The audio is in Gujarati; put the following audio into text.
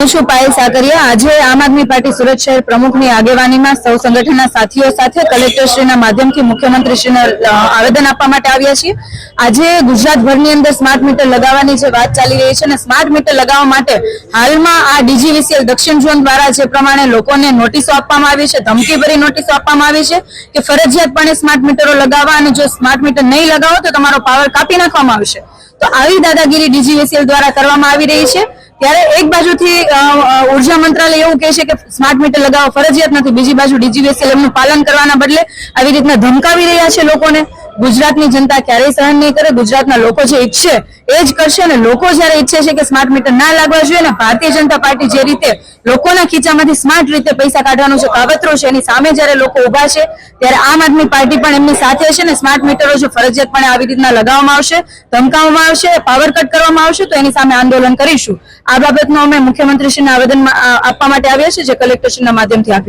છું પાયલ સાકરિયા। આજે આમ આદમી પાર્ટી સુરત શહેર પ્રમુખની આગેવાનીમાં સૌ સંગઠનના સાથીઓ સાથે કલેક્ટરશ્રીના માધ્યમથી મુખ્યમંત્રીશ્રીને આવેદન આપવા માટે આવ્યા છીએ। આજે ગુજરાતભરની અંદર સ્માર્ટ મીટર લગાવવાની જે વાત ચાલી રહી છે અને સ્માર્ટ મીટર લગાવવા માટે હાલમાં આ ડીજીવીસીએલ દક્ષિણ ઝોન દ્વારા જે પ્રમાણે લોકોને નોટિસો આપવામાં આવી છે, ધમકીભરી નોટિસો આપવામાં આવી છે કે ફરજિયાતપણે સ્માર્ટ મીટરો લગાવવા અને જો સ્માર્ટ મીટર નહીં લગાવો તો તમારો પાવર કાપી નાખવામાં આવશે। તો આવી દાદાગીરી ડીજીવીસીએલ દ્વારા કરવામાં આવી રહી છે। ત્યારે એક બાજુથી ઉર્જા મંત્રાલય એવું કહે છે કે સ્માર્ટ મીટર લગાવવા ફરજિયાત નથી, બીજી બાજુ ડીજીવીસીએલ એમનું પાલન કરવાના બદલે આવી રીતના ધમકાવી રહ્યા છે લોકોને। ગુજરાતની જનતા ક્યારેય સહન નહીં કરે, ગુજરાતના લોકો જે ઈચ્છે એ જ કરશે અને લોકો જ્યારે ઈચ્છે છે કે સ્માર્ટ મીટર ના લાગવા જોઈએ ને ભારતીય જનતા પાર્ટી જે રીતે લોકોના ખીચામાંથી સ્માર્ટ રીતે પૈસા કાઢવાનું છે કાવતરો છે એની સામે જ્યારે લોકો ઉભા છે ત્યારે આમ આદમી પાર્ટી પણ એમની સાથે છે ને સ્માર્ટ મીટરો જો ફરજિયાતપણે આવી રીતના લગાવવામાં આવશે, ધમકાવવામાં આવશે, પાવર કટ કરવામાં આવશે તો એની સામે આંદોલન કરીશું। આ બાબતનું અમે મુખ્યમંત્રીશ્રીને આવેદન આપવા માટે આવ્યા છે જે કલેક્ટરશ્રીના માધ્યમથી આપીશું।